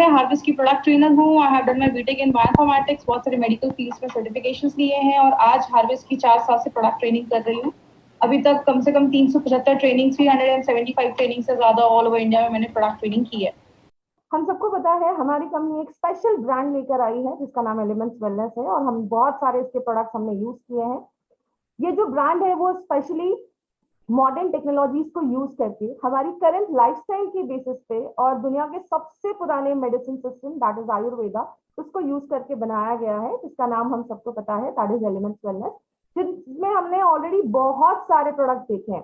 मैं हार्वेस्ट की product trainer हूँ। I have done my BTech in bioinformatics, बहुत सारे मेडिकल फील्ड्स में सर्टिफिकेशंस लिए हैं और आज हार्वेस्ट की 4 साल से प्रोडक्ट ट्रेनिंग कर रही हूँ। अभी तक कम से कम 375 ट्रेनिंग, 375 ट्रेनिंग से ज़्यादा ऑल ओवर इंडिया में मैंने प्रोडक्ट ट्रेनिंग की है। हम सबको पता है हमारी कंपनी एक स्पेशल ब्रांड लेकर आई है जिसका नाम एलिमेंट्स वेलनेस है और हम बहुत सारे इसके प्रोडक्ट्स हमने यूज किए हैं। ये जो ब्रांड है वो स्पेशली मॉडर्न टेक्नोलॉजीज को यूज करके हमारी करंट लाइफस्टाइल के बेसिस पे और दुनिया के सबसे पुराने medicine system that is Ayurveda उसको यूज करके बनाया गया है, जिसका नाम हम सबको पता है दैट इज एलिमेंट्स वेलनेस, जिसमें हमने ऑलरेडी बहुत सारे प्रोडक्ट देखे हैं।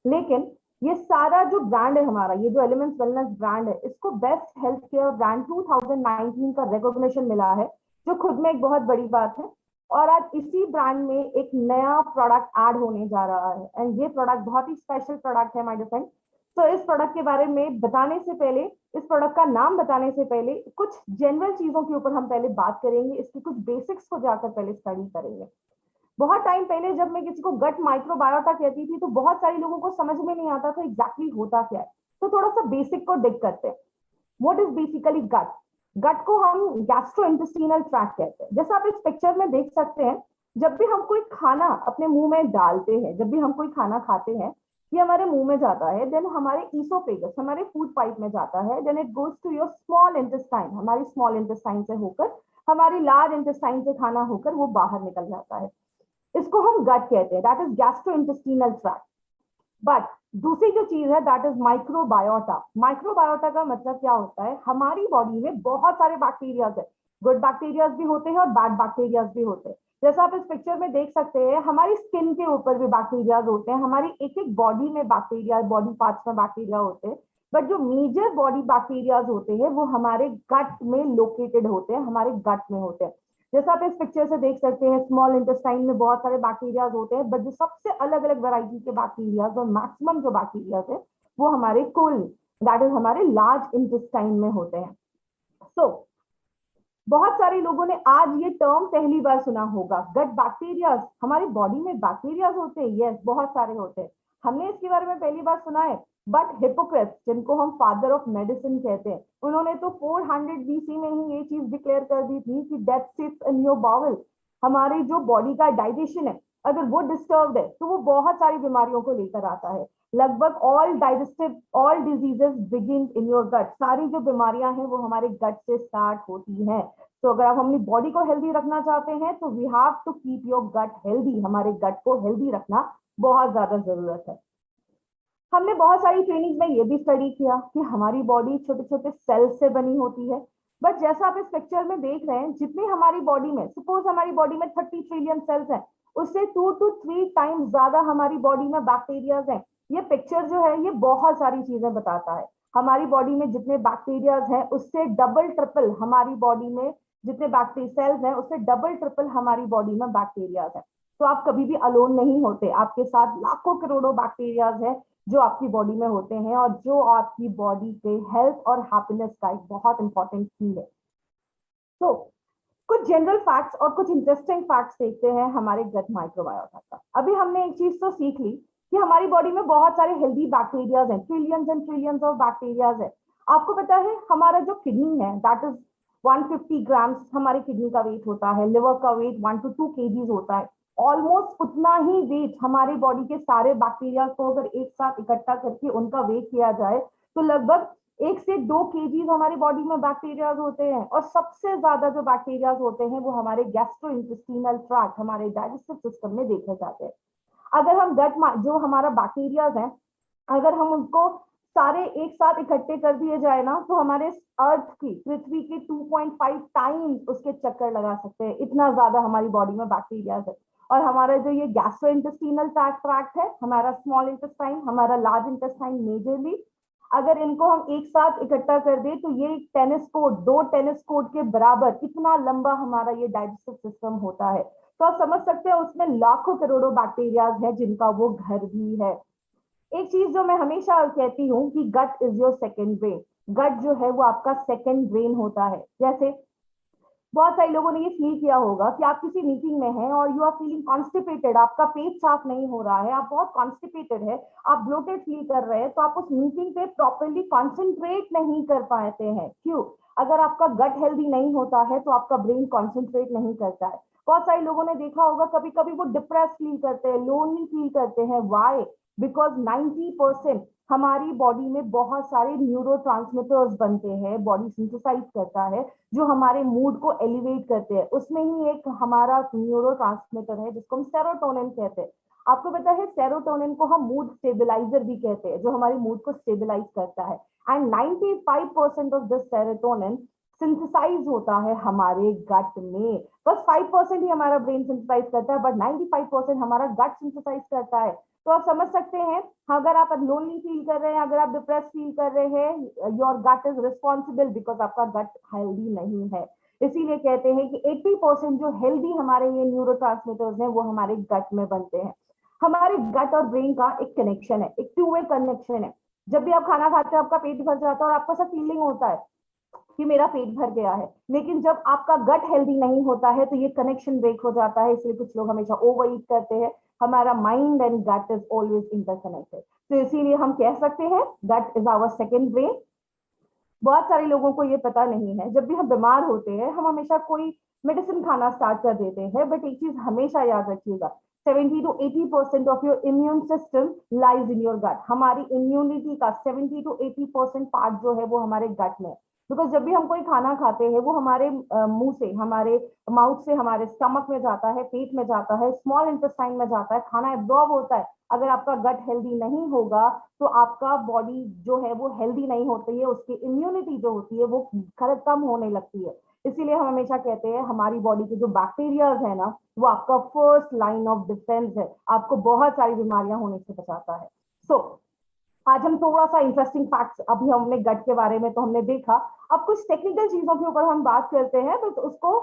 लेकिन ये सारा जो ब्रांड है हमारा, ये जो एलिमेंट्स वेलनेस ब्रांड है, इसको बेस्ट हेल्थ केयर ब्रांड 2019 का रिकॉग्निशन मिला है, जो खुद में एक बहुत बड़ी बात है। और आज इसी ब्रांड में एक नया प्रोडक्ट ऐड होने जा रहा है एंड ये प्रोडक्ट बहुत ही स्पेशल प्रोडक्ट है माय डियर फ्रेंड। तो इस प्रोडक्ट के बारे में बताने से पहले, इस प्रोडक्ट का नाम बताने से पहले कुछ जनरल चीजों के ऊपर हम पहले बात करेंगे, इसकी कुछ बेसिक्स को जाकर पहले स्टडी करेंगे। बहुत टाइम पहले जब मैं किसी को गट माइक्रोबायोटा कहती थी तो बहुत सारे लोगों को समझ में नहीं आता था एग्जैक्टली होता क्या है। तो थोड़ा सा बेसिक को डिग करते हैं। व्हाट इज बेसिकली गट? गट को हम गैस्ट्रोइंटेस्टिनल ट्रैक्ट कहते हैं। जैसा आप इस पिक्चर में देख सकते हैं, जब भी हम कोई खाना अपने मुंह में डालते हैं, जब भी हम कोई खाना खाते हैं, ये हमारे मुंह में जाता है, देन हमारे ईसोफेगस हमारे फूड पाइप में जाता है, then it goes to your small intestine, हमारी स्मॉल इंटेस्टाइन से होकर हमारी लार्ज इंटेस्टाइन से खाना होकर वो बाहर निकल जाता है। इसको हम गट कहते हैं, that is gastrointestinal tract. But दूसरी जो चीज है दैट इज माइक्रोबायोटा। माइक्रोबायोटा का मतलब क्या होता है? हमारी बॉडी में बहुत सारे बैक्टीरियाज है, गुड बैक्टीरियाज भी होते हैं और बैड बैक्टीरियाज भी होते हैं। जैसा आप इस पिक्चर में देख सकते हैं, हमारी स्किन के ऊपर भी बैक्टीरियाज होते हैं, हमारी एक एक बॉडी में बैक्टीरिया, बॉडी पार्ट्स में बैक्टीरिया होते हैं। बट जो मेजर बॉडी बैक्टीरियाज होते हैं वो हमारे गट में लोकेटेड होते हैं, हमारे गट में होते हैं। जैसा आप इस पिक्चर से देख सकते हैं, स्मॉल इंटेस्टाइन में बहुत सारे बैक्टीरियाज होते हैं, बट जो सबसे अलग अलग वैरायटी के बैक्टीरियाज और मैक्सिमम जो बैक्टीरियाज है वो हमारे कोल, दैट इज हमारे लार्ज इंटेस्टाइन में होते हैं। सो बहुत सारे लोगों ने आज ये टर्म पहली बार सुना होगा, गट बैक्टीरियाज। हमारी बॉडी में बैक्टीरियाज होते हैं, यस बहुत सारे होते हैं, हमने इसके बारे में पहली बार सुना है। बट हिपोक्रेट्स, जिनको हम फादर ऑफ मेडिसिन कहते हैं, उन्होंने तो 400 बीसी में ही ये चीज डिक्लेयर कर दी थी कि death sits in your bowel. हमारी जो बॉडी का डाइजेशन है, अगर वो डिस्टर्ब है तो वो बहुत सारी बीमारियों को लेकर आता है। लगभग all diseases begin in your gut. सारी जो बीमारियां हैं वो हमारे गट से स्टार्ट होती हैं। तो अगर आप अपनी बॉडी को हेल्दी रखना चाहते हैं तो we have to keep your gut healthy. हमारे गट को हेल्दी रखना बहुत ज्यादा जरूरत है। हमने बहुत सारी ट्रेनिंग में ये भी स्टडी किया कि हमारी बॉडी छोटे छोटे सेल्स से बनी होती है। बट जैसा आप इस पिक्चर में देख रहे हैं, जितनी हमारी बॉडी में, सपोज हमारी बॉडी में 30 ट्रिलियन सेल्स हैं, उससे 2 to 3 टाइम्स ज्यादा हमारी बॉडी में बैक्टीरियाज हैं। ये पिक्चर जो है ये बहुत सारी चीजें बताता है। हमारी बॉडी में जितने बैक्टीरियाज हैं उससे डबल ट्रिपल हमारी बॉडी में जितने बैक्टीरिया सेल्स हैं उससे डबल ट्रिपल हमारी बॉडी में बैक्टीरियाज है। तो आप कभी भी अलोन नहीं होते, आपके साथ लाखों करोड़ों बैक्टीरियाज हैं जो आपकी बॉडी में होते हैं और जो आपकी बॉडी के हेल्थ और हैप्पीनेस का एक बहुत इंपॉर्टेंट की है। तो कुछ जनरल फैक्ट्स और कुछ इंटरेस्टिंग फैक्ट्स देखते हैं हमारे गट माइक्रोबायोटा का। अभी हमने एक चीज तो सीख ली कि हमारी बॉडी में बहुत सारे हेल्दी बैक्टीरियाज हैं, trillions and trillions of bacterias है। आपको पता है हमारा जो किडनी है दैट इज 150 ग्राम्स हमारी किडनी का वेट होता है, लिवर का वेट 1 to 2 kgs होता है। ऑलमोस्ट उतना ही वेट हमारे बॉडी के सारे बैक्टीरिया को अगर एक साथ इकट्ठा करके उनका वेट किया जाए तो लगभग 1 से 2 kgs हमारी बॉडी में बैक्टीरिया होते हैं। और सबसे ज्यादा जो बैक्टीरिया होते हैं वो हमारे गैस्ट्रोइंटेस्टिनल ट्रैक्ट, हमारे डाइजेस्टिव सिस्टम में देखे जाते हैं। अगर हम जो हमारा बैक्टीरिया है, अगर हम उनको सारे एक साथ इकट्ठे कर दिए जाए ना तो हमारे अर्थ की, पृथ्वी के 2.5 टाइम्स उसके चक्कर लगा सकते हैं, इतना ज्यादा हमारी बॉडी में बैक्टीरिया है। और हमारा जो ये गैस्ट्रोइंटेस्टिनल ट्रैक्ट है, हमारा स्मॉल इंटेस्टाइन, हमारा लार्ज इंटेस्टाइन मेजरली, अगर इनको हम एक साथ इकट्ठा कर दे तो ये टेनिस कोर्ट, 2 टेनिस कोर्ट के बराबर इतना लंबा हमारा ये डाइजेस्टिव सिस्टम होता है। तो आप समझ सकते हैं उसमें लाखों करोड़ों बैक्टीरियाज है जिनका वो घर भी है। एक चीज जो मैं हमेशा कहती हूँ कि गट इज योर सेकेंड ब्रेन। गट जो है वो आपका सेकेंड ब्रेन होता है। जैसे बहुत सारे लोगों ने ये फील किया होगा कि आप किसी मीटिंग में हैं और यू आर फीलिंग कॉन्स्टिपेटेड, आपका पेट साफ नहीं हो रहा है, आप बहुत कॉन्स्टिपेटेड है, आप ब्लोटेड फील कर रहे हैं, तो आप उस मीटिंग पे प्रॉपरली कॉन्सेंट्रेट नहीं कर पाते हैं। क्यों? अगर आपका गट हेल्दी नहीं होता है तो आपका ब्रेन कॉन्सेंट्रेट नहीं करता है। बहुत सारे लोगों ने देखा होगा कभी कभी वो डिप्रेस फील करते हैं, लोनली फील करते हैं। वाई? बिकॉज 90% हमारी बॉडी में बहुत सारे न्यूरोट्रांसमीटर्स बनते हैं, बॉडी सिंथेसाइज करता है, जो हमारे मूड को एलिवेट करते हैं। उसमें ही एक हमारा न्यूरोट्रांसमीटर है जिसको हम सेरोटोनिन कहते हैं। आपको पता है सेरोटोनिन को हम मूड स्टेबलाइजर भी कहते हैं, जो हमारे मूड को स्टेबलाइज करता है। And 95% of this serotonin synthesise होता है हमारे गट में। बस 5% ही हमारा ब्रेन सिंथेसाइज करता है, बट 95% हमारा गट सिंथेसाइज करता है। तो आप समझ सकते हैं, अगर आप लोनली फील कर रहे हैं, अगर आप डिप्रेस फील कर रहे हैं, your gut is responsible, because आपका गट हेल्दी नहीं है। इसीलिए कहते हैं कि 80% जो हेल्दी हमारे ये न्यूरोट्रांसमीटर्स हैं वो हमारे गट में बनते हैं। हमारे गट और ब्रेन का एक कनेक्शन है, एक टू वे कनेक्शन है। जब भी आप खाना खाते हो आपका पेट भर जाता है और आपको ऐसा फीलिंग होता है कि मेरा पेट भर गया है, लेकिन जब आपका गट हेल्दी नहीं होता है तो ये कनेक्शन ब्रेक हो जाता है। इसलिए कुछ लोग हमेशा ओवर ईट करते हैं। हमारा mind and gut is always interconnected, तो इसीलिए हम कह सकते हैं gut is our second brain. बहुत सारे लोगों को ये पता नहीं है, जब भी हम बीमार होते हैं हम हमेशा कोई मेडिसिन खाना स्टार्ट कर देते हैं, बट एक चीज हमेशा याद रखिएगा, 70 to 80% of your immune system lies in your gut. हमारी इम्यूनिटी का 70 to 80% पार्ट जो है वो हमारे गट में। बिकॉज जब भी हम कोई खाना खाते हैं वो हमारे मुंह से, हमारे माउथ से हमारे स्टमक में जाता है, पेट में जाता है, स्मॉल इंटेस्टाइन में जाता है, खाना एब्जॉर्ब होता है। अगर आपका गट हेल्दी नहीं होगा तो आपका बॉडी जो है वो हेल्दी नहीं होती है, उसकी इम्यूनिटी जो होती है वो कम होने लगती है। इसीलिए हम हमेशा कहते हैं हमारी बॉडी के जो बैक्टीरियाज है ना, वो आपका फर्स्ट लाइन ऑफ डिफेंस है, आपको बहुत सारी बीमारियां होने से बचाता है। सो आज हम थोड़ा सा इंटरेस्टिंग फैक्ट्स, अभी हमने गट के बारे में तो हमने देखा, अब कुछ टेक्निकल चीजों के ऊपर हम बात करते हैं, तो उसको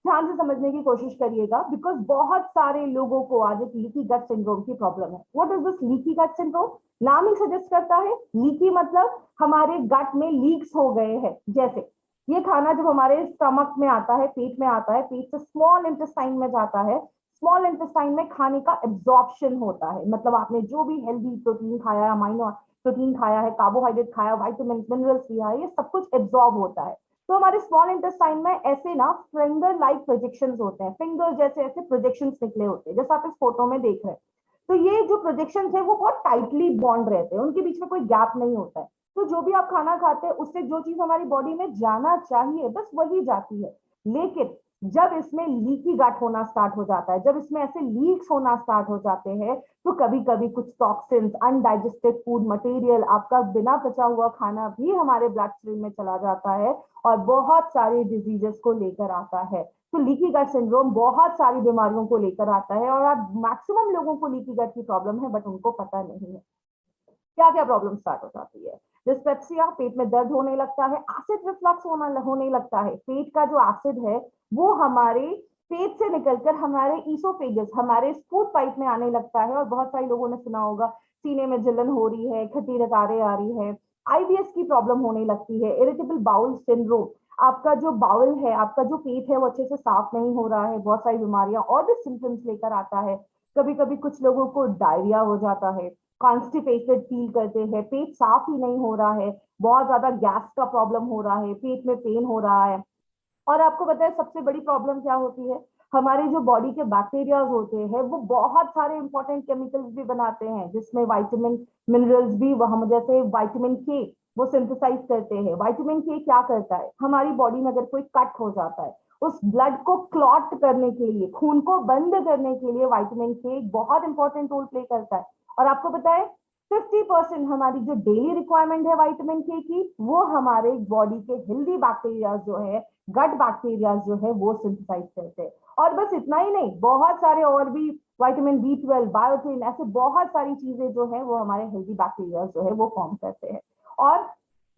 ध्यान से समझने की कोशिश करिएगा। बिकॉज बहुत सारे लोगों को आज एक लीकी गट सिंड्रोम की प्रॉब्लम है। What is this leaky gut syndrome? नाम ही सजेस्ट करता है, लीकी मतलब हमारे गट में लीक्स हो गए हैं। जैसे ये खाना जब हमारे स्टमक में आता है, पेट में आता है, पेट से स्मॉल इंटेस्टाइन में जाता है, स्मॉल इंटेस्टाइन में खाने का एब्जॉर्प्शन होता है। मतलब आपने जो भी हेल्दी प्रोटीन खाया, अमाइनो प्रोटीन खाया है, कार्बोहाइड्रेट खाया, विटामिन मिनरल्स लिया है, ये सब कुछ एब्जॉर्ब होता है। तो हमारे स्मॉल इंटेस्टाइन में ऐसे ना फिंगर लाइक प्रोजेक्शंस होते हैं, फिंगर जैसे ऐसे प्रोजेक्शंस निकले होते हैं, जैसे आप इस फोटो में देख रहे हैं। तो ये जो प्रोजेक्शंस है वो बहुत टाइटली बॉन्ड रहते हैं, उनके बीच में कोई गैप नहीं होता है। तो जो भी आप खाना खाते हैं उससे जो चीज हमारी बॉडी में जाना चाहिए बस वही जाती है। लेकिन जब इसमें लीकी गट होना स्टार्ट हो जाता है, जब इसमें ऐसे लीक्स होना स्टार्ट हो जाते हैं, तो कभी कभी कुछ टॉक्सिन्स, अनडाइजेस्टेड फूड मटेरियल, आपका बिना पचा हुआ खाना भी हमारे ब्लड स्ट्रीम में चला जाता है और बहुत सारी डिजीजेस को लेकर आता है। तो लीकी गट सिंड्रोम बहुत सारी बीमारियों को लेकर आता है और आज मैक्सिमम लोगों को लीकी गट की प्रॉब्लम है, बट उनको पता नहीं है। क्या क्या प्रॉब्लम स्टार्ट हो जाती है? डिस्पेप्सिया, पेट में दर्द होने लगता है, एसिड रिफ्लक्स होने लगता है। पेट का जो एसिड है वो हमारे पेट से निकलकर हमारे ईसोफेगस, हमारे फूड पाइप में आने लगता है। और बहुत सारे लोगों ने सुना होगा सीने में जलन हो रही है, खट्टी डकारें आ रही है, आईबीएस की प्रॉब्लम होने लगती है, इरिटेबल बाउल सिंड्रोम, आपका जो बाउल है, आपका जो पेट है वो अच्छे से साफ नहीं हो रहा है, बहुत सारी बीमारियां और भी सिम्टम्स लेकर आता है। कभी कभी कुछ लोगों को डायरिया हो जाता है, कॉन्स्टिपेटेड फील करते हैं, पेट साफ ही नहीं हो रहा है, बहुत ज्यादा गैस का प्रॉब्लम हो रहा है, पेट में पेन हो रहा है। और आपको पता है सबसे बड़ी प्रॉब्लम क्या होती है? हमारे जो बॉडी के बैक्टीरियाज होते हैं वो बहुत सारे इंपॉर्टेंट केमिकल्स भी बनाते हैं, जिसमें विटामिन मिनरल्स भी, वह जैसे विटामिन के वो सिंथेसाइज करते हैं। विटामिन के क्या करता है? हमारी बॉडी में अगर कोई कट हो जाता है, उस ब्लड को क्लॉट करने के लिए, खून को बंद करने के लिए विटामिन के एक बहुत इंपॉर्टेंट रोल प्ले करता है। और आपको पता है 50% हमारी जो डेली रिक्वायरमेंट है विटामिन के की, वो हमारे बॉडी के हेल्दी बैक्टीरिया जो है, गट बैक्टीरिया जो है, वो सिंथेसाइज करते हैं। और बस इतना ही नहीं, बहुत सारे और भी, विटामिन B12, बायोटिन, ऐसे बहुत सारी चीजें जो है वो हमारे हेल्दी बैक्टीरिया जो है वो फॉर्म करते हैं। और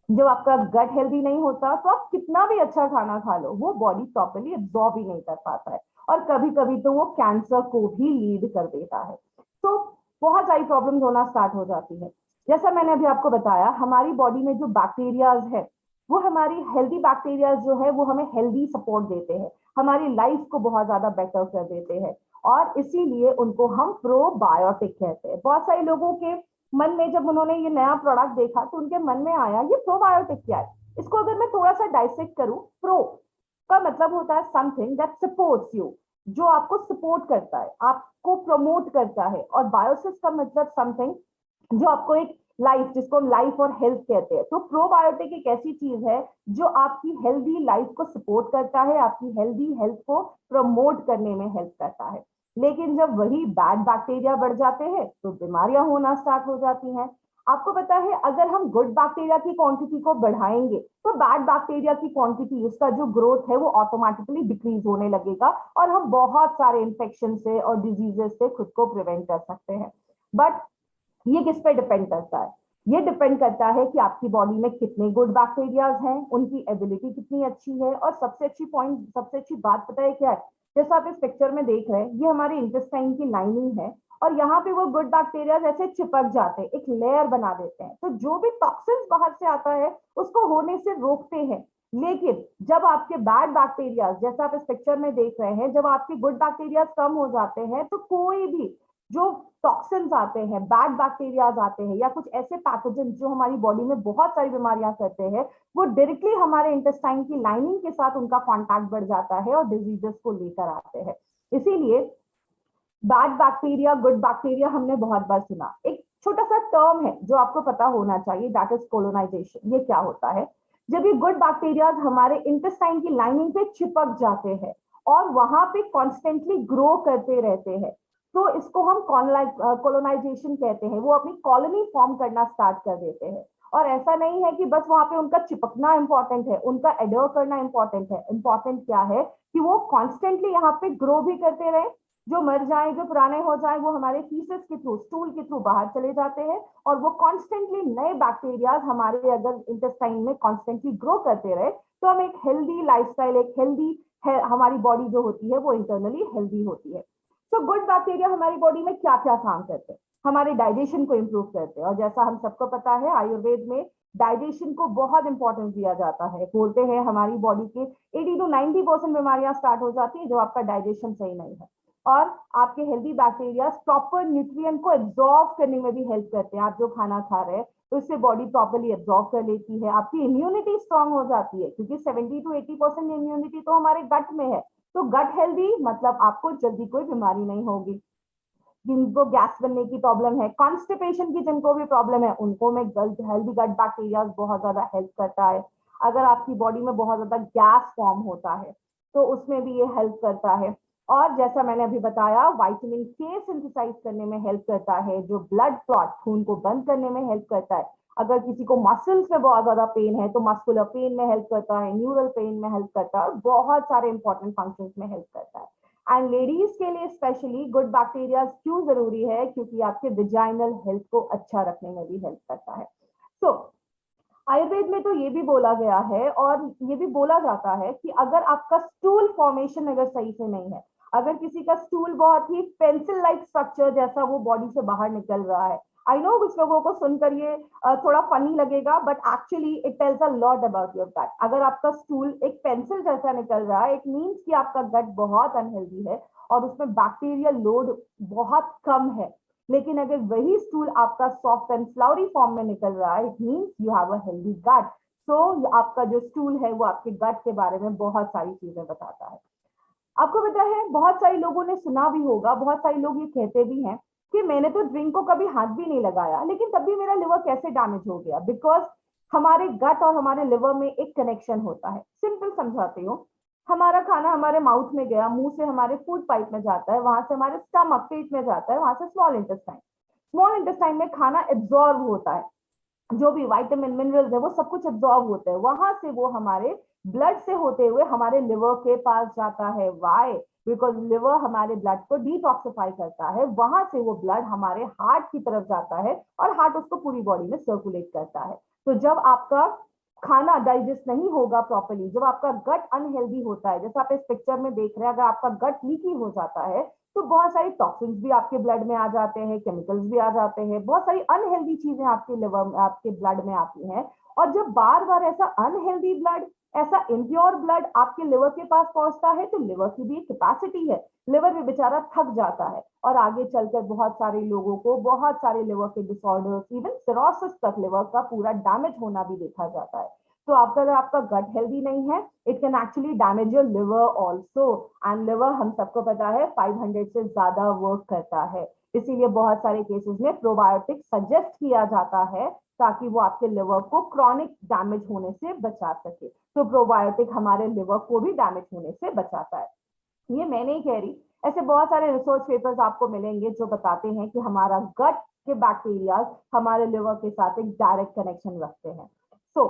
जब आपका गट हेल्दी नहीं होता तो आप कितना भी अच्छा खाना खा लो, वो बॉडी प्रॉपरली एब्जॉर्ब ही नहीं कर पाता है, और कभी कभी तो वो कैंसर को भी लीड कर देता है। तो बहुत सारी प्रॉब्लम्स होना स्टार्ट हो जाती है। जैसा मैंने अभी आपको बताया, हमारी बॉडी में जो बैक्टीरियाज है वो हमारी हेल्दी बैक्टीरिया जो है वो हमें हेल्दी सपोर्ट देते हैं, हमारी लाइफ को बहुत ज्यादा बेटर कर देते हैं, और इसीलिए उनको हम प्रोबायोटिक कहते हैं। बहुत सारे लोगों के मन में जब उन्होंने ये नया प्रोडक्ट देखा तो उनके मन में आया ये प्रोबायोटिक क्या है। इसको अगर मैं थोड़ा सा डाइसेक्ट करूं, प्रो का मतलब होता है समथिंग दैट सपोर्ट्स यू, जो आपको सपोर्ट करता है, आपको प्रमोट करता है, और बायोसिस का मतलब समथिंग जो आपको एक लाइफ, जिसको हम लाइफ और हेल्थ कहते हैं। तो प्रोबायोटिक एक ऐसी चीज है जो आपकी हेल्दी लाइफ को सपोर्ट करता है, आपकी हेल्दी हेल्थ को प्रमोट करने में हेल्प करता है। लेकिन जब वही बैड बैक्टीरिया बढ़ जाते हैं तो बीमारियां होना स्टार्ट हो जाती हैं। आपको पता है अगर हम गुड बैक्टीरिया की क्वांटिटी को बढ़ाएंगे तो बैड बैक्टीरिया की क्वांटिटी, उसका जो ग्रोथ है वो ऑटोमेटिकली डिक्रीज होने लगेगा, और हम बहुत सारे इन्फेक्शन से और डिजीजेस से खुद को प्रिवेंट कर सकते हैं। बट ये किस पे डिपेंड करता है? ये डिपेंड करता है कि आपकी बॉडी में कितने गुड बैक्टीरियाज हैं, उनकी एबिलिटी कितनी अच्छी है, और सबसे अच्छी बात पता है क्या है? जैसा आप इस पिक्चर में देख रहे हैं, ये हमारी इंटेस्टाइन की लाइनिंग है, और यहाँ पे वो गुड बैक्टीरिया ऐसे चिपक जाते हैं, एक लेयर बना देते हैं, तो जो भी टॉक्सिन्स बाहर से आता है उसको होने से रोकते हैं। लेकिन जब आपके बैड बैक्टीरिया, जैसा आप इस पिक्चर में देख रहे हैं, जब आपके गुड बैक्टीरिया कम हो जाते हैं तो कोई भी जो टॉक्सिन्स आते हैं, बैड बैक्टीरियाज आते हैं, या कुछ ऐसे पैथोजन जो हमारी बॉडी में बहुत सारी बीमारियां करते हैं, वो डायरेक्टली हमारे इंटेस्टाइन की लाइनिंग के साथ उनका कांटेक्ट बढ़ जाता है और डिजीजेस को लेकर आते हैं। इसीलिए बैड बैक्टीरिया गुड बैक्टीरिया हमने बहुत बार सुना। एक छोटा सा टर्म है जो आपको पता होना चाहिए, दैट इज कोलोनाइजेशन। ये क्या होता है? जब ये गुड बैक्टीरिया हमारे इंटेस्टाइन की लाइनिंग पे चिपक जाते हैं और वहां पे कॉन्स्टेंटली ग्रो करते रहते हैं, तो इसको हम कॉलोनाइजेशन कहते हैं। वो अपनी कॉलोनी फॉर्म करना स्टार्ट कर देते हैं। और ऐसा नहीं है कि बस वहां पे उनका चिपकना इंपॉर्टेंट है, उनका एडोर करना इंपॉर्टेंट है। इंपॉर्टेंट क्या है कि वो कॉन्स्टेंटली यहाँ पे ग्रो भी करते रहे। जो मर जाए, जो पुराने हो जाए, वो हमारे फीसेस के थ्रू, स्टूल के थ्रू बाहर चले जाते हैं, और वो कॉन्स्टेंटली नए बैक्टीरिया हमारे अगर इंटेस्टाइन में कॉन्स्टेंटली ग्रो करते रहे तो हम एक हेल्दी लाइफस्टाइल, एक हेल्दी हमारी बॉडी जो होती है वो इंटरनली हेल्दी होती है। तो गुड बैक्टीरिया हमारी बॉडी में क्या क्या काम करते हैं? हमारे डाइजेशन को इंप्रूव करते हैं, और जैसा हम सबको पता है आयुर्वेद में डाइजेशन को बहुत इंपॉर्टेंस दिया जाता है। बोलते हैं हमारी बॉडी के 80 to 90% बीमारियां स्टार्ट हो जाती है जो आपका डाइजेशन सही नहीं है। और आपके हेल्दी बैक्टीरिया प्रॉपर न्यूट्रिएंट को एब्जॉर्ब करने में भी हेल्प करते हैं। आप जो खाना खा रहे हैं तो इससे बॉडी प्रॉपर्ली एब्जॉर्ब कर लेती है, आपकी इम्यूनिटी स्ट्रांग हो जाती है, क्योंकि 70 to 80% इम्यूनिटी तो हमारे गट में है। तो गट हेल्दी मतलब आपको जल्दी कोई बीमारी नहीं होगी। जिनको गैस बनने की प्रॉब्लम है, कॉन्स्टिपेशन की जिनको भी प्रॉब्लम है, उनको में हेल्दी गट बैक्टीरिया बहुत ज्यादा हेल्प करता है। अगर आपकी बॉडी में बहुत ज्यादा गैस फॉर्म होता है तो उसमें भी ये हेल्प करता है। और जैसा मैंने अभी बताया, विटामिन के सिंथेसाइज करने में हेल्प करता है, जो ब्लड क्लॉट, खून को बंद करने में हेल्प करता है। अगर किसी को मसल्स में बहुत ज्यादा पेन है तो मस्कुलर पेन में हेल्प करता है, न्यूरल पेन में हेल्प करता है, और बहुत सारे इंपॉर्टेंट फंक्शंस में हेल्प करता है। एंड लेडीज के लिए स्पेशली गुड बैक्टीरिया क्यों जरूरी है? क्योंकि आपके विजाइनल हेल्थ को अच्छा रखने में भी हेल्प करता है। तो आयुर्वेद में तो ये भी बोला गया है और ये भी बोला जाता है कि अगर आपका स्टूल फॉर्मेशन अगर सही से नहीं है, अगर किसी का स्टूल बहुत ही पेंसिल लाइक स्ट्रक्चर जैसा वो बॉडी से बाहर निकल रहा है, आई नो कुछ लोगों को सुनकर ये थोड़ा फनी लगेगा, but actually it tells a lot about your gut. अगर आपका स्टूल एक पेंसिल जैसा निकल रहा है, इट मीन्स कि आपका गट बहुत अनहेल्दी है और उसमें बैक्टीरियल लोड बहुत कम है। लेकिन अगर वही स्टूल आपका सॉफ्ट एंड फ्लावरी फॉर्म में निकल रहा है, it means you have a healthy gut. So आपका जो स्टूल है वो आपके गट के बारे में बहुत सारी चीजें बताता है। आपको पता है, बहुत सारे लोगों ने सुना भी होगा, बहुत सारे लोग ये कहते भी हैं कि मैंने तो ड्रिंक को कभी हाथ भी नहीं लगाया लेकिन तब भी मेरा लिवर कैसे डैमेज हो गया। बिकॉज हमारे गट और हमारे लिवर में एक कनेक्शन होता है। सिंपल समझाती हूँ, हमारा खाना हमारे माउथ में गया, मुंह से हमारे फूड पाइप में जाता है, वहां से हमारे स्टमक, पेट में जाता है, वहां से स्मॉल इंटेस्टाइन में खाना एब्जॉर्ब होता है, जो भी विटामिन मिनरल्स है वो सब कुछ एब्जॉर्ब होते हैं, वहां से वो हमारे ब्लड से होते हुए हमारे लिवर के पास जाता है। वाई? बिकॉज लिवर हमारे ब्लड को डिटॉक्सिफाई करता है, वहां से वो ब्लड हमारे हार्ट की तरफ जाता है और हार्ट उसको पूरी बॉडी में सर्कुलेट करता है। तो जब आपका खाना डाइजेस्ट नहीं होगा प्रॉपर्ली, जब आपका गट अनहेल्दी होता है, जैसे आप इस पिक्चर में देख रहे हैं, अगर आपका गट लीकी हो जाता है तो बहुत सारी टॉक्सिन्स भी आपके ब्लड में आ जाते हैं, केमिकल्स भी आ जाते हैं, बहुत सारी अनहेल्दी चीजें आपके लिवर में, आपके ब्लड में आती हैं। और जब बार बार ऐसा अनहेल्दी ब्लड, ऐसा इम्प्योर ब्लड आपके लिवर के पास पहुंचता है, तो लिवर की भी कैपेसिटी है, लिवर भी बेचारा थक जाता है और आगे चलकर बहुत सारे लोगों को बहुत सारे लिवर के डिसऑर्डर्स, इवन सिरोसिस तक लिवर का पूरा डैमेज होना भी देखा जाता है। तो आपका अगर आपका गट हेल्दी नहीं है, it can actually damage your liver also. And liver हम सबको पता है 500 से ज्यादा वर्क करता है, इसीलिए बहुत सारे केसेस में प्रोबायोटिक सजेस्ट किया जाता है ताकि वो आपके लिवर को क्रॉनिक डैमेज होने से बचा सके। तो प्रोबायोटिक हमारे लिवर को भी डैमेज होने से बचाता है। ये मैं नहीं कह रही, ऐसे बहुत सारे रिसर्च पेपर्स आपको मिलेंगे जो बताते हैं कि हमारा गट के बैक्टीरिया हमारे लिवर के साथ एक डायरेक्ट कनेक्शन रखते हैं। सो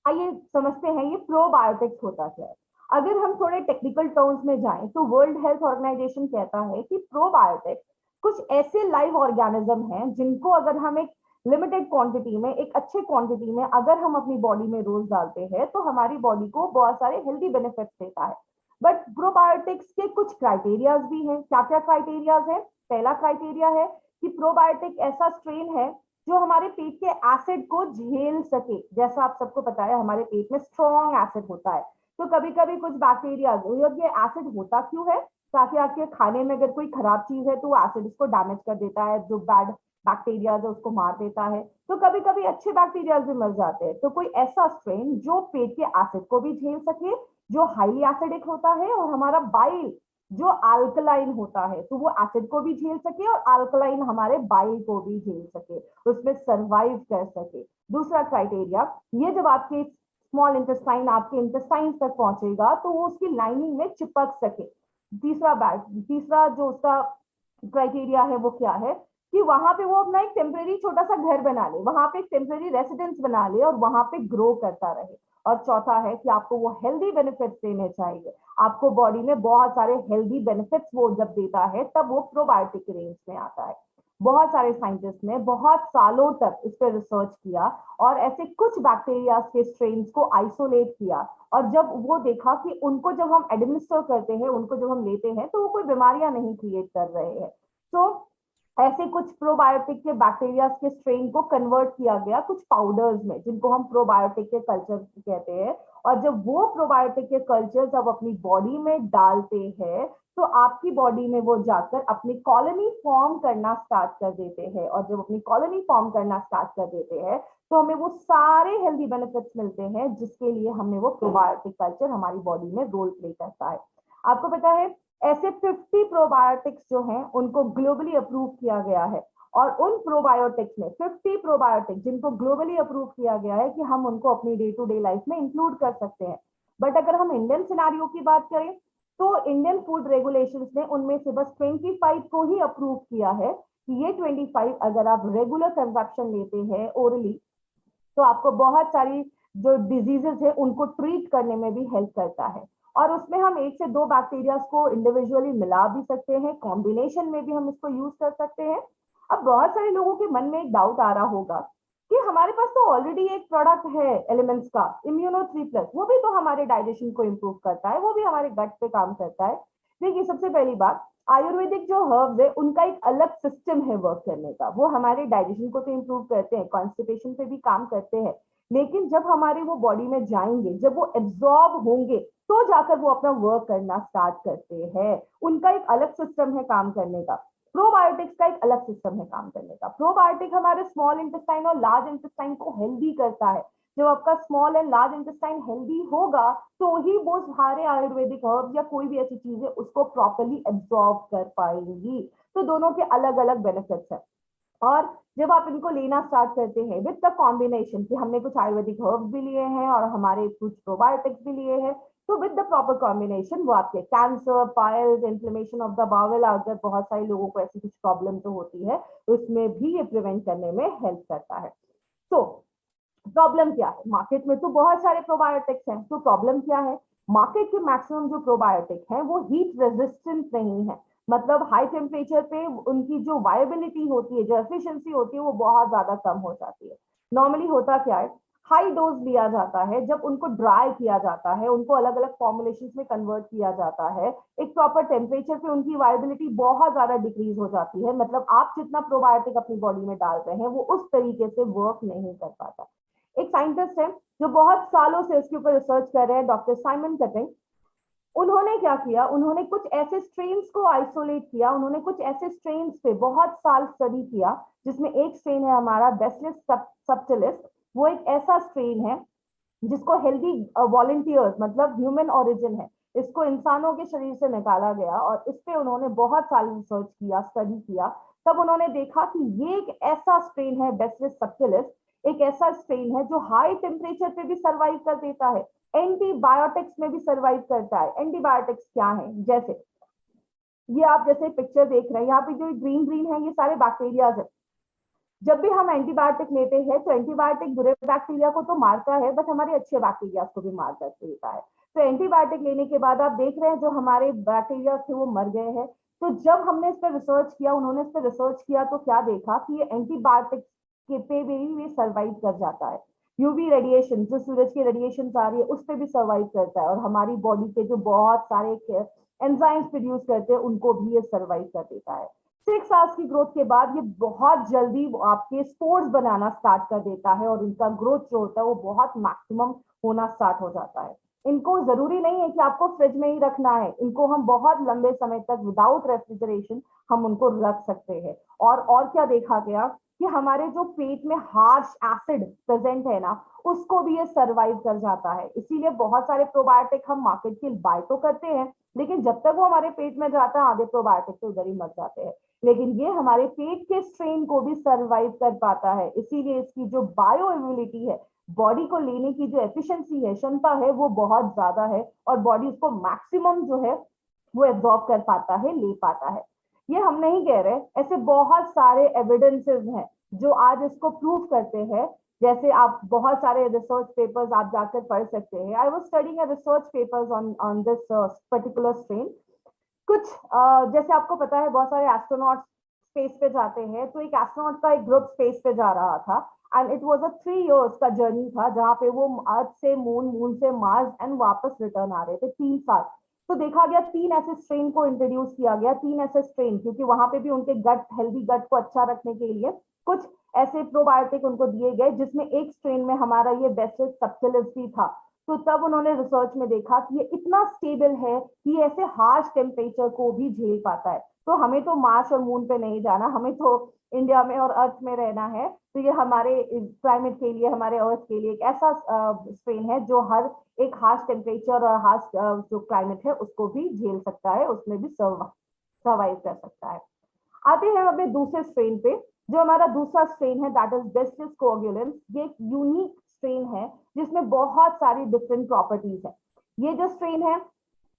आइए समझते हैं ये प्रोबायोटिक्स होता क्या है। अगर हम थोड़े टेक्निकल टर्म्स में जाएं तो वर्ल्ड हेल्थ ऑर्गेनाइजेशन कहता है कि प्रोबायोटिक्स कुछ ऐसे लाइव ऑर्गेनिज्म हैं जिनको अगर हम एक लिमिटेड क्वांटिटी में, एक अच्छे क्वांटिटी में अगर हम अपनी बॉडी में रोज डालते हैं तो हमारी बॉडी को बहुत सारे हेल्दी बेनिफिट्स देता है। बट प्रोबायोटिक्स के कुछ क्राइटेरियाज भी हैं। क्या क्या क्राइटेरियाज है? पहला क्राइटेरिया है कि प्रोबायोटिक ऐसा स्ट्रेन है जो हमारे पेट के एसिड को झेल सके। जैसा आप सबको पता है हमारे पेट में स्ट्रॉन्ग एसिड होता है, तो कभी कभी कुछ बैक्टीरिया, ये एसिड होता क्यों है? ताकि आपके खाने में अगर कोई खराब चीज है तो एसिड उसको डैमेज कर देता है, जो बैड बैक्टीरिया है उसको मार देता है। तो कभी कभी अच्छे बैक्टीरिया भी मर जाते हैं। तो कोई ऐसा स्ट्रेन जो पेट के एसिड को भी झेल सके, जो हाईली एसिडिक होता है, और हमारा बाइल जो अल्कलाइन होता है तो वो एसिड को भी झेल सके और अल्कलाइन हमारे बाइल को भी झेल सके, उसमें सरवाइव कर सके। दूसरा क्राइटेरिया, ये जब आपके स्मॉल इंटेस्टाइन आपके इंटेस्टाइन तक पहुंचेगा तो वो उसकी लाइनिंग में चिपक सके। तीसरा जो उसका क्राइटेरिया है वो क्या है कि वहां पे वो अपना एक टेम्परेरी छोटा सा घर बना ले, वहां पे एक टेम्परेरी रेसिडेंस बना ले और वहां पे ग्रो करता रहे। और चौथा है कि आपको वो हेल्दी बेनिफिट्स देने चाहिए, आपको बॉडी में बहुत सारे हेल्दी बेनिफिट्स वो जब देता है तब वो प्रोबायोटिक रेंज में आता है। बहुत सारे साइंटिस्ट ने बहुत सालों तक इस पर रिसर्च किया और ऐसे कुछ बैक्टीरिया के स्ट्रेन्स को आइसोलेट किया, और जब वो देखा कि उनको जब हम एडमिनिस्टर करते हैं, उनको जब हम लेते हैं तो वो कोई बीमारियां नहीं क्रिएट कर रहे हैं। तो ऐसे कुछ प्रोबायोटिक के बैक्टीरिया के स्ट्रेन को कन्वर्ट किया गया कुछ पाउडर्स में, जिनको हम प्रोबायोटिक के कल्चर कहते हैं। और जब वो प्रोबायोटिक के कल्चर्स अब अपनी बॉडी में डालते हैं तो आपकी बॉडी में वो जाकर अपनी कॉलोनी फॉर्म करना स्टार्ट कर देते हैं, और जब अपनी कॉलोनी फॉर्म करना स्टार्ट कर देते हैं तो हमें वो सारे हेल्दी बेनिफिट्स मिलते हैं जिसके लिए हमने वो प्रोबायोटिक कल्चर हमारी बॉडी में रोल प्ले करता है। आपको पता है ऐसे 50 प्रोबायोटिक्स जो हैं उनको ग्लोबली अप्रूव किया गया है, और उन प्रोबायोटिक्स में 50 प्रोबायोटिक्स जिनको ग्लोबली अप्रूव किया गया है कि हम उनको अपनी डे टू डे लाइफ में इंक्लूड कर सकते हैं। बट अगर हम इंडियन सिनेरियो की बात करें तो इंडियन फूड रेगुलेशंस ने उनमें से बस 25 को ही अप्रूव किया है कि ये 25 अगर आप रेगुलर कंजप्शन लेते हैं ओरली तो आपको बहुत सारी जो डिजीजेस है उनको ट्रीट करने में भी हेल्प करता है। और उसमें हम 1 से 2 बैक्टीरियाज को इंडिविजुअली मिला भी सकते हैं, कॉम्बिनेशन में भी हम इसको यूज कर सकते हैं। अब बहुत सारे लोगों के मन में एक डाउट आ रहा होगा कि हमारे पास तो ऑलरेडी एक प्रोडक्ट है एलिमेंट्स का, इम्यूनो 3+, वो भी तो हमारे डाइजेशन को इम्प्रूव करता है, वो भी हमारे गट पे काम करता है। देखिए सबसे पहली बात, आयुर्वेदिक जो हर्ब्स है उनका एक अलग सिस्टम है वर्क करने का। वो हमारे डाइजेशन को तो इम्प्रूव करते हैं, कॉन्स्टिपेशन पे भी काम करते हैं, लेकिन जब हमारे वो बॉडी में जाएंगे, जब वो एब्जॉर्ब होंगे तो जाकर वो अपना वर्क करना स्टार्ट करते हैं। उनका एक अलग सिस्टम है काम करने का। प्रोबायोटिक्स का एक अलग सिस्टम है काम करने का। प्रोबायोटिक हमारे स्मॉल इंटेस्टाइन और लार्ज इंटेस्टाइन को हेल्दी करता है। जब आपका small and large intestine healthy होगा तो ही वो सारे आयुर्वेदिक हर्ब्स या कोई भी ऐसी चीजें उसको प्रॉपरली एब्जॉर्ब कर पाएंगी। तो दोनों के अलग अलग बेनिफिट्स हैं। और जब आप इनको लेना स्टार्ट करते हैं विद द कॉम्बिनेशन कि हमने कुछ आयुर्वेदिक हर्ब्स भी लिए हैं और हमारे कुछ प्रोबायोटिक्स भी लिए हैं, तो विद द प्रॉपर कॉम्बिनेशन वो आपके cancer, piles, inflammation of the bowel, अगर बहुत सारे लोगों को ऐसी कुछ प्रॉब्लम तो होती है, उसमें भी ये प्रिवेंट करने में हेल्प करता है। तो प्रॉब्लम क्या है? मार्केट में तो बहुत सारे प्रोबायोटिक्स हैं, तो प्रॉब्लम क्या है? मार्केट के मैक्सिमम जो प्रोबायोटिक हैं वो हीट रेजिस्टेंट नहीं है, मतलब हाई टेम्परेचर पे उनकी जो वायबिलिटी होती है, जो एफिशिएंसी होती है वो बहुत ज्यादा कम हो जाती है। नॉर्मली होता क्या है, हाई डोज लिया जाता है, जब उनको ड्राई किया जाता है, उनको अलग अलग फॉर्मुलेशंस में कन्वर्ट किया जाता है, एक प्रॉपर टेम्परेचर पे उनकी वायबिलिटी बहुत ज्यादा डिक्रीज हो जाती है। मतलब आप जितना प्रोबायोटिक अपनी बॉडी में डाल रहे हैं वो उस तरीके से वर्क नहीं कर पाता। एक साइंटिस्ट है जो बहुत सालों से इसके ऊपर रिसर्च कर रहे हैं, डॉक्टर साइमन कटिंग। उन्होंने क्या किया, उन्होंने कुछ ऐसे स्ट्रेन्स को आइसोलेट किया, उन्होंने कुछ ऐसे स्ट्रेन्स पे बहुत साल स्टडी किया, जिसमें एक स्ट्रेन है हमारा बैसिलस सबटिलिस। वो एक ऐसा स्ट्रेन है जिसको हेल्दी वॉलंटियर्स, मतलब ह्यूमन ओरिजिन है, इसको इंसानों के शरीर से निकाला गया और इस पे उन्होंने बहुत साल रिसर्च किया, स्टडी किया। तब उन्होंने देखा कि ये एक ऐसा स्ट्रेन है बैसिलस सबटिलिस, एक ऐसा स्ट्रेन है जो हाई टेम्परेचर पे भी सर्वाइव कर देता है, एंटीबायोटिक्स में भी सर्वाइव करता है। एंटीबायोटिक्स क्या है, जैसे ये आप जैसे पिक्चर देख रहे हैं, यहाँ पे जो ग्रीन ग्रीन है ये सारे बैक्टीरियाज है। जब भी हम एंटीबायोटिक लेते हैं तो एंटीबायोटिक बुरे बैक्टीरिया को तो मारता है, बट हमारे अच्छे बैक्टीरिया को भी मार देता है। तो एंटीबायोटिक लेने के बाद आप देख रहे हैं जो हमारे बैक्टीरिया थे वो मर गए हैं। तो जब हमने इस पर रिसर्च किया, उन्होंने इस पर रिसर्च किया, तो क्या देखा कि ये एंटीबायोटिक के पे भी ये सर्वाइव कर जाता है। यूवी रेडिएशन, जो सूरज की रेडिएशन आ रही है उस पर भी सर्वाइव करता है, और हमारी बॉडी के जो बहुत सारे एंजाइम्स प्रोड्यूस करते हैं उनको भी ये सर्वाइव कर देता है। 6 आवर्स की ग्रोथ के बाद ये बहुत जल्दी आपके स्पोर्स बनाना स्टार्ट कर देता है, और इनका ग्रोथ जो होता है वो बहुत मैक्सिमम होना स्टार्ट हो जाता है। इनको जरूरी नहीं है कि आपको फ्रिज में ही रखना है, इनको हम बहुत लंबे समय तक विदाउट रेफ्रिजरेशन हम उनको रख सकते हैं। और क्या देखा गया कि हमारे जो पेट में हार्श एसिड प्रेजेंट है ना, उसको भी ये सर्वाइव कर जाता है। इसीलिए बहुत सारे प्रोबायोटिक हम मार्केट के बाय तो करते हैं, लेकिन जब तक वो हमारे पेट में जाता है आधे प्रोबायोटिक तो उधर ही मर जाते हैं। लेकिन ये हमारे पेट के स्ट्रेन को भी सर्वाइव कर पाता है, इसीलिए इसकी जो बायो इम्यूनिटी है, बॉडी को लेने की जो एफिशिएंसी है, क्षमता है, वो बहुत ज्यादा है, और बॉडी उसको मैक्सिमम जो है वो एब्जॉर्ब कर पाता है, ले पाता है। ये हम नहीं कह रहे, ऐसे बहुत सारे एविडेंसेस हैं जो आज इसको प्रूव करते हैं। जैसे आप बहुत सारे रिसर्च पेपर्स आप जाकर पढ़ सकते हैं। I was studying a research papers on this particular strain. कुछ जैसे आपको पता है बहुत सारे एस्ट्रोनॉट स्पेस पे जाते हैं, तो एक एस्ट्रोनॉट का एक ग्रुप स्पेस पे जा रहा था, and it was a 3 years का जर्नी था, जहाँ पे वो अर्थ से मून, मून से मार्स एंड वापस रिटर्न आ रहे थे 3 साल। तो देखा गया 3 ऐसे स्ट्रेन को इंट्रोड्यूस किया गया, 3 ऐसे स्ट्रेन, क्योंकि वहां पे भी उनके गट, हेल्दी गट को अच्छा रखने के लिए कुछ ऐसे प्रोबायोटिक उनको दिए गए, जिसमें एक स्ट्रेन में हमारा ये बैसिलस सबटिलिस भी था। तो तब उन्होंने रिसर्च में देखा कि ये इतना स्टेबल है कि ये ऐसे हार्श टेम्परेचर को भी झेल पाता है। तो हमें तो मार्स और मून पे नहीं जाना, हमें तो इंडिया में और अर्थ में रहना है। तो ये हमारे क्लाइमेट के लिए, हमारे अर्थ के लिए एक ऐसा स्ट्रेन है जो हर एक हार्श टेम्परेचर और हार्श जो क्लाइमेट है उसको भी झेल सकता है, उसमें भी सर्वाइव कर सकता है। आते हैं अपने दूसरे स्ट्रेन पे। जो हमारा दूसरा स्ट्रेन है दैट इज बैसिलस कोएगुलेंस। ये एक यूनिक स्ट्रेन है जिसमें बहुत सारी डिफरेंट प्रॉपर्टीज है। ये जो स्ट्रेन है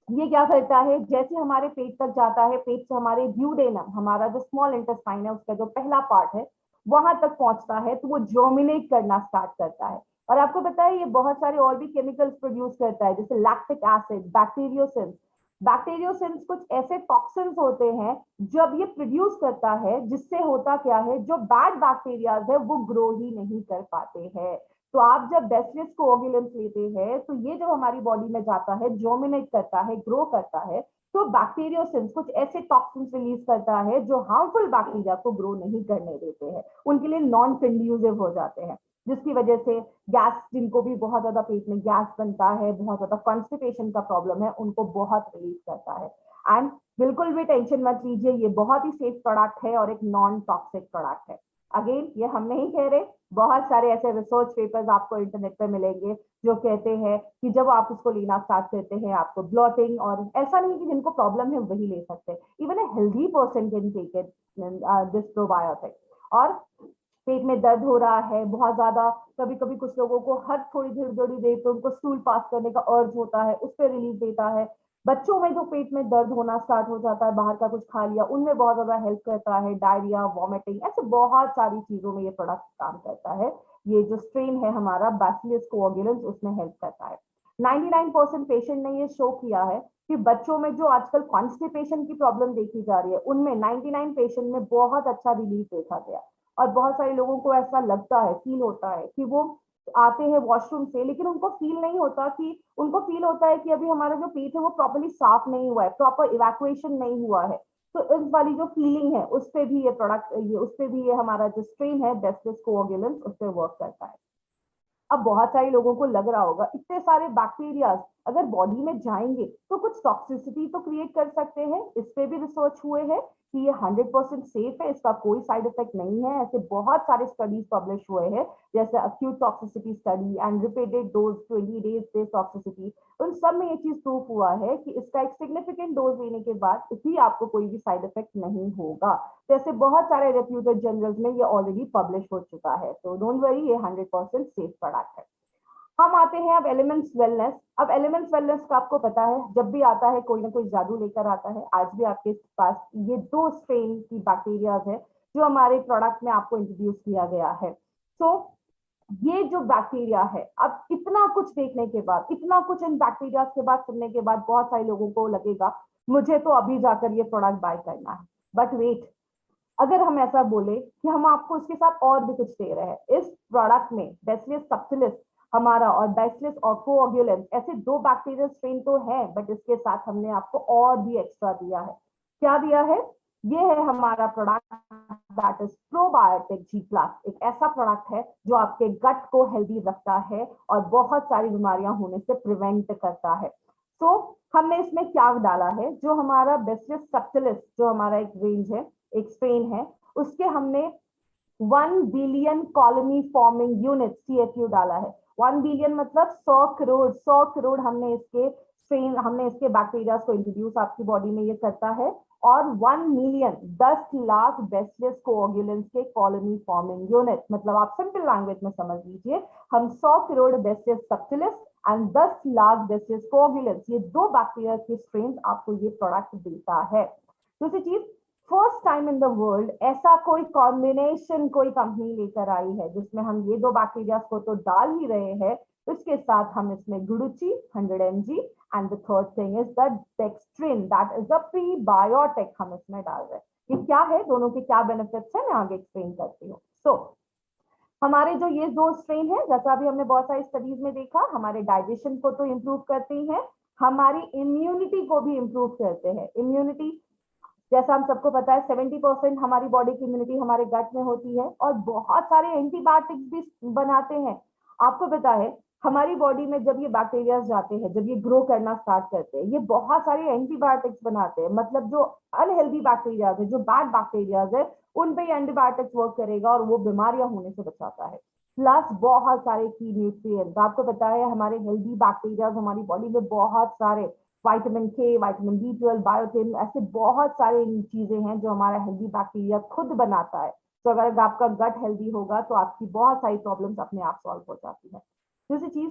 ये क्या करता है, जैसे हमारे पेट तक जाता है, पेट से हमारे ड्यूडेनम, हमारा जो स्मॉल इंटेस्टाइन है उसका जो पहला पार्ट है, वहां तक पहुंचता है, तो वो जर्मिनेट करना स्टार्ट करता है। और आपको पता है ये बहुत सारे और भी केमिकल्स प्रोड्यूस करता है, जैसे लैक्टिक एसिड, बैक्टीरियोसिन्स। बैक्टीरियोसिन्स कुछ ऐसे टॉक्सिन्स होते हैं जब ये प्रोड्यूस करता है, जिससे होता क्या है, जो बैड बैक्टीरियाज है वो ग्रो ही नहीं कर पाते हैं। तो आप जब बैसिलस कोएगुलेंस लेते हैं तो ये जब हमारी बॉडी में जाता है, जर्मिनेट करता है, ग्रो करता है, तो बैक्टीरियोसिन्स कुछ ऐसे टॉक्सिन्स रिलीज करता है जो हार्मफुल बैक्टीरिया को ग्रो नहीं करने देते हैं, उनके लिए नॉन कंड्यूसिव हो जाते हैं, जिसकी वजह से गैस, जिनको भी बहुत ज्यादा पेट में गैस बनता है, बहुत ज्यादा कॉन्स्टिपेशन का प्रॉब्लम है, उनको बहुत रिलीज करता है। एंड बिल्कुल भी टेंशन मत लीजिए, ये बहुत ही सेफ प्रोडक्ट है और एक नॉन टॉक्सिक प्रोडक्ट है। अगेन ये हम नहीं कह रहे, बहुत सारे ऐसे रिसर्च पेपर्स आपको इंटरनेट पे मिलेंगे जो कहते हैं कि जब आप उसको लेना स्टार्ट करते हैं आपको ब्लॉटिंग, और ऐसा नहीं कि जिनको प्रॉब्लम है वही ले सकते हैं, even a healthy person can take it this probiotic. और पेट में दर्द हो रहा है बहुत ज्यादा, कभी कभी कुछ लोगों को हर थोड़ी देर पे उनको स्टूल पास करने का अर्ज होता है, उस पर रिलीफ देता है। बच्चों में जो पेट में दर्द होना स्टार्ट हो जाता है, बाहर का कुछ खा लिया, उनमें बहुत ज्यादा हेल्प करता है। डायरिया, वॉमिटिंग, ऐसे बहुत सारी चीजों में ये प्रोडक्ट काम करता है। ये जो स्ट्रेन है हमारा बैसिलस कोएगुलेंस, उसमें हेल्प करता है। 99% पेशेंट ने ये शो किया है कि बच्चों में जो आजकल कॉन्स्टिपेशन की प्रॉब्लम देखी जा रही है, उनमें 99 पेशेंट में बहुत अच्छा रिलीफ देखा गया। और बहुत सारे लोगों को ऐसा लगता है, फील होता है कि वो आते हैं वॉशरूम से, लेकिन उनको फील नहीं होता कि, उनको फील होता है कि अभी हमारा जो पेट है वो प्रॉपर्ली साफ नहीं हुआ है, प्रॉपर इवैक्यूएशन नहीं हुआ है। तो इस वाली जो फीलिंग है उस पे भी ये प्रोडक्ट, ये उस पे भी ये हमारा जो स्ट्रेन है बेसिलस कोएगुलेंस उस पे वर्क करता है। अब बहुत सारे लोगों को लग रहा होगा इतने सारे बैक्टीरियाज अगर बॉडी में जाएंगे तो कुछ टॉक्सिसिटी तो क्रिएट कर सकते हैं। इस पे भी रिसर्च हुए हैं कि ये 100% सेफ है, इसका कोई साइड इफेक्ट नहीं है। ऐसे बहुत सारे स्टडीज पब्लिश हुए हैं, जैसे acute toxicity study and repeated dose 20 days base toxicity. उन सब में ये चीज प्रूफ हुआ है कि इसका एक सिग्निफिकेंट डोज लेने के बाद भी आपको कोई भी साइड इफेक्ट नहीं होगा। जैसे बहुत सारे रेप्यूटेड जर्नल्स में ये ऑलरेडी पब्लिश हो चुका है, तो डोंट वरी, ये 100% सेफ प्रोडक्ट है। हम आते हैं अब एलिमेंट्स वेलनेस। अब एलिमेंट्स वेलनेस का आपको पता है जब भी आता है कोई ना कोई जादू लेकर आता है। आज भी आपके पास ये 2 स्ट्रेन की बैक्टीरियाज है जो हमारे प्रोडक्ट में आपको इंट्रोड्यूस किया गया है। सो ये जो बैक्टीरिया है, अब इतना कुछ देखने के बाद, इतना कुछ इन बैक्टीरिया के बाद सुनने के बाद बहुत सारे लोगों को लगेगा मुझे तो अभी जाकर ये प्रोडक्ट बाय करना है। बट वेट, अगर हम ऐसा बोले कि हम आपको इसके साथ और भी कुछ दे रहे हैं, इस प्रोडक्ट में बैसिलस सबटिलिस हमारा और बैसिलस कोएगुलेंस ऐसे 2 बैक्टीरियल स्ट्रेन तो है, बट इसके साथ हमने आपको और भी एक्स्ट्रा दिया है। क्या दिया है? ये है हमारा product that is probiotic G plus. एक ऐसा प्रोडक्ट है जो आपके गट को हेल्दी रखता है और बहुत सारी बीमारियां होने से प्रिवेंट करता है। तो हमने इसमें क्या डाला है, जो हमारा बैसिलस सबटिलिस जो हमारा एक रेंज है, एक स्ट्रेन है, उसके हमने 1 billion colony forming unit CFU डाला है। 1 बिलियन मतलब 100 करोड़ हमने इसके स्ट्रेन, हमने इसके बैक्टीरिया को इंट्रोड्यूस आपकी बॉडी में ये करता है। और 1 मिलियन 10 लाख बैसिलस कोएगुलेंस के कॉलोनी फॉर्मिंग यूनिट, मतलब आप सिंपल लैंग्वेज में समझ लीजिए, हम 100 crore bacillus subtilis and 10 lakh bacillus coagulans, ये 2 बैक्टीरिया के स्ट्रेन आपको ये प्रोडक्ट देता है। दूसरी चीज, first time in the world ऐसा कोई कॉम्बिनेशन कोई कंपनी लेकर आई है जिसमें हम ये 2 बैक्टीरिया को तो डाल ही रहे हैं, इसके साथ हम इसमें guduchi 100 mg and the third thing is the dextrin that is a prebiotic हम इसमें डाल रहे हैं। ये क्या है, दोनों के क्या बेनिफिट्स है, मैं आगे एक्सप्लेन करती हूँ। सो हमारे जो ये 2 स्ट्रेन है, जैसा अभी हमने बहुत सारी स्टडीज में देखा, हमारे डाइजेशन को तो इंप्रूव करते हैं, हमारी इम्यूनिटी को भी इंप्रूव करते हैं। इम्यूनिटी जैसा हम सबको पता है 70% हमारी बॉडी की इम्यूनिटी हमारे गट में होती है और बहुत सारे एंटीबायोटिक्स भी बनाते हैं। आपको पता है हमारी बॉडी में जब ये बैक्टीरिया जाते हैं, जब ये ग्रो करना स्टार्ट करते हैं, ये बहुत सारे एंटीबायोटिक्स बनाते हैं। मतलब जो अनहेल्दी बैक्टीरिया है, जो बैड बैक्टीरिया है, उन पे एंटीबायोटिक्स वर्क करेगा और वो बीमारियां होने से बचाता है। प्लस बहुत सारे की न्यूट्रिएंट्स, आपको पता है हमारे हेल्दी बैक्टीरिया हमारी बॉडी में बहुत सारे विटामिन के, विटामिन B12, बायोटिन, ऐसे बहुत सारे चीजें हैं जो हमारा हेल्दी बैक्टीरिया खुद बनाता है। तो अगर आपका गट हेल्दी होगा तो आपकी बहुत सारी प्रॉब्लम्स अपने आप सॉल्व हो जाती है। दूसरी चीज,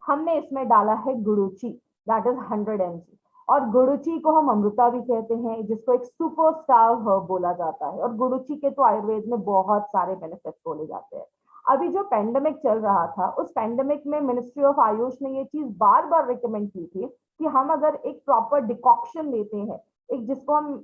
हमने इसमें डाला है गुडुची दैट इज 100 mg। और गुडुची को हम अमृता भी कहते हैं, जिसको एक सुपरस्टार हर्ब बोला जाता है। और गुडुची के तो आयुर्वेद में बहुत सारे बेनिफिट्स बोले जाते हैं। अभी जो पेंडेमिक चल रहा था, उस पेंडेमिक में मिनिस्ट्री ऑफ आयुष ने ये चीज बार बार रिकमेंड की थी कि हम अगर एक प्रॉपर डिकॉक्शन लेते हैं, एक जिसको हम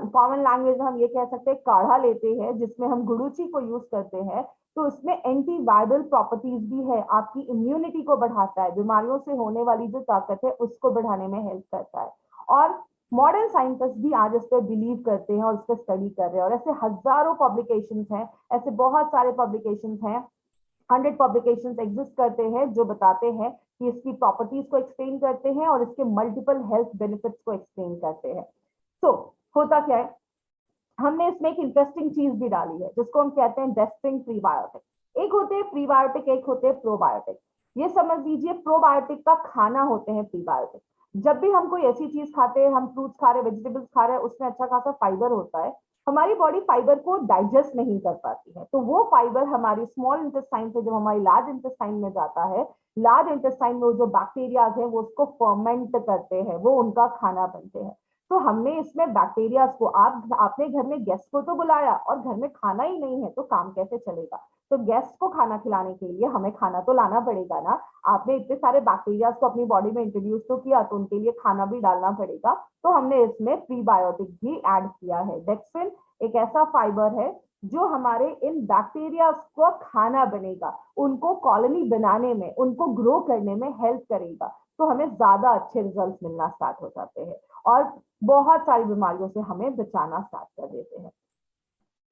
कॉमन लैंग्वेज में हम ये कह सकते हैं काढ़ा लेते हैं, जिसमें हम गुडुची को यूज करते हैं, तो उसमें एंटीवायरल प्रॉपर्टीज भी है, आपकी इम्यूनिटी को बढ़ाता है, बीमारियों से होने वाली जो ताकत है उसको बढ़ाने में हेल्प करता है। और मॉडर्न साइंटिस्ट भी आज इस पर बिलीव करते हैं और इस पर स्टडी कर रहे हैं। और ऐसे हजारों पब्लिकेशंस हैं, ऐसे बहुत सारे पब्लिकेशंस हैं, 100 पब्लिकेशंस एग्जिस्ट करते हैं जो बताते हैं कि इसकी प्रॉपर्टीज को एक्सप्लेन करते हैं और इसके मल्टीपल हेल्थ बेनिफिट्स को एक्सप्लेन करते हैं। तो होता क्या है, हमने इसमें एक इंटरेस्टिंग चीज भी डाली है जिसको हम कहते हैं डेस्टिंग प्रीबायोटिक। एक होते हैं प्रीबायोटिक, एक होते हैं प्रोबायोटिक। ये समझ लीजिए प्रोबायोटिक का खाना होते हैं प्रीबायोटिक। जब भी हम कोई ऐसी चीज खाते हैं, हम फ्रूट्स खा रहे हैं, वेजिटेबल्स खा रहे हैं, उसमें अच्छा खासा फाइबर होता है, हमारी बॉडी फाइबर को डाइजेस्ट नहीं कर पाती है, तो वो फाइबर हमारी स्मॉल इंटेस्टाइन से जब हमारी लार्ज इंटेस्टाइन में जाता है, लार्ज इंटेस्टाइन में जो बैक्टीरिया है वो उसको फर्मेंट करते हैं, वो उनका खाना बनते हैं। तो हमने इसमें बैक्टीरिया को, आपने घर में गेस्ट को तो बुलाया और घर में खाना ही नहीं है तो काम कैसे चलेगा। तो गेस्ट को खाना खिलाने के लिए हमें खाना तो लाना पड़ेगा ना। आपने इतने सारे बैक्टीरिया को अपनी बॉडी में इंट्रोड्यूस तो किया, तो उनके लिए खाना भी डालना पड़ेगा। तो हमने इसमें प्रीबायोटिक भी ऐड किया है। डेक्स्ट्रिन एक ऐसा फाइबर है जो हमारे इन बैक्टीरिया को खाना बनेगा, उनको कॉलोनी बनाने में, उनको ग्रो करने में हेल्प करेगा। तो हमें ज्यादा अच्छे रिजल्ट मिलना स्टार्ट हो जाते हैं और बहुत सारी बीमारियों से हमें बचाना स्टार्ट कर देते हैं।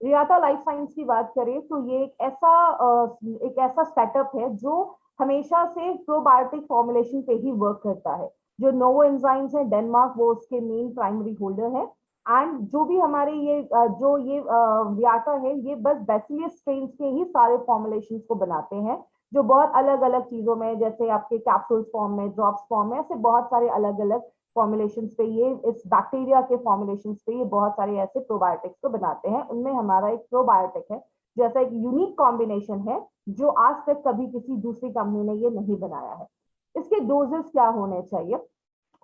रियाता लाइफ साइंस की बात करें तो ये एक ऐसा सेटअप है जो हमेशा से प्रोबायोटिक फॉर्मुलेशन पे ही वर्क करता है। जो नोवो एंजाइम्स है डेनमार्क, वो उसके मेन प्राइमरी होल्डर है। एंड जो भी हमारे ये रियाता है, ये बस बैसिलियस स्ट्रेन के ही सारे फॉर्मुलेशन को बनाते हैं, जो बहुत अलग अलग चीजों में, जैसे आपके कैप्सूल्स फॉर्म में, ड्रॉप्स फॉर्म में, ऐसे बहुत सारे अलग अलग फॉर्मुलेशंस पे, ये इस बैक्टीरिया के फॉर्मुलेशंस पे ये बहुत सारे ऐसे प्रोबायोटिक्स को बनाते हैं। उनमें हमारा एक प्रोबायोटिक है जैसा एक यूनिक कॉम्बिनेशन है जो आज तक कभी किसी दूसरी कंपनी ने ये नहीं बनाया है। इसके डोजेस क्या होने चाहिए?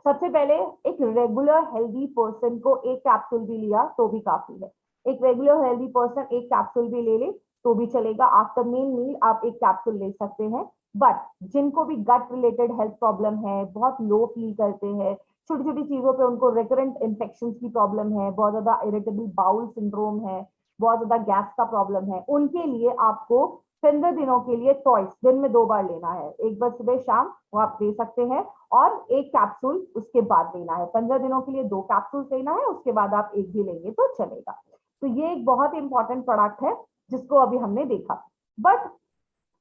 सबसे पहले एक रेगुलर हेल्दी पर्सन को एक कैप्सूल भी लिया तो भी काफी है। एक रेगुलर हेल्दी पर्सन एक कैप्सूल भी ले ले तो भी चलेगा। आफ्टर मेन मील आप एक कैप्सूल ले सकते हैं। बट जिनको भी गट रिलेटेड हेल्थ प्रॉब्लम है, बहुत लो फील करते हैं, छोटी छोटी चीजों पे उनको रिकरेंट इन्फेक्शन की प्रॉब्लम है, बहुत ज्यादा इरिटेबल बाउल सिंड्रोम है, बहुत ज्यादा गैस का प्रॉब्लम है, उनके लिए आपको 15 दिनों के लिए ट्वाइस, दिन में 2 बार लेना है, एक बार सुबह शाम, वो आप दे सकते हैं, और एक कैप्सूल उसके बाद लेना है। 15 दिनों के लिए 2 कैप्सूल लेना है, उसके बाद आप एक भी लेंगे तो चलेगा। तो ये एक बहुत इंपॉर्टेंट प्रोडक्ट है जिसको अभी हमने देखा। बट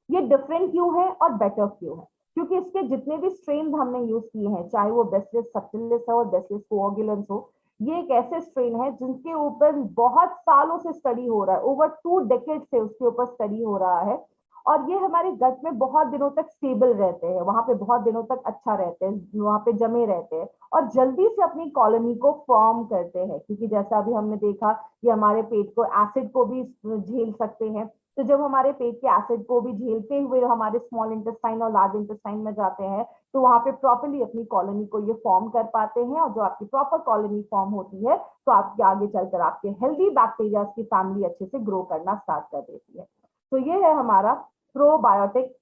ये डिफरेंट क्यों है और बेटर क्यों है? क्योंकि इसके जितने भी स्ट्रेन हमने यूज किए हैं, चाहे वो बेसिलस सबटिलिस हो, बेसिलस कोएगुलेंस हो, ये एक ऐसे स्ट्रेन है जिनके ऊपर बहुत सालों से स्टडी हो रहा है, ओवर 2 डेकेड से उसके ऊपर स्टडी हो रहा है। और ये हमारे गट में बहुत दिनों तक स्टेबल रहते हैं, वहां पे बहुत दिनों तक अच्छा रहते हैं, वहां पे जमे रहते हैं और जल्दी से अपनी कॉलोनी को फॉर्म करते हैं। क्योंकि जैसा अभी हमने देखा, ये हमारे पेट को एसिड को भी झेल सकते हैं। तो जब हमारे पेट के एसिड को भी झेलते हुए हमारे स्मॉल इंटेस्टाइन और लार्ज इंटेस्टाइन में जाते हैं, तो वहां पे प्रॉपरली अपनी कॉलोनी को ये फॉर्म कर पाते हैं। और जो आपकी प्रॉपर कॉलोनी फॉर्म होती है, तो आपके आगे चलकर आपके हेल्दी बैक्टीरिया की फैमिली अच्छे से ग्रो करना स्टार्ट कर देती है। तो ये है हमारा प्रोबायोटिक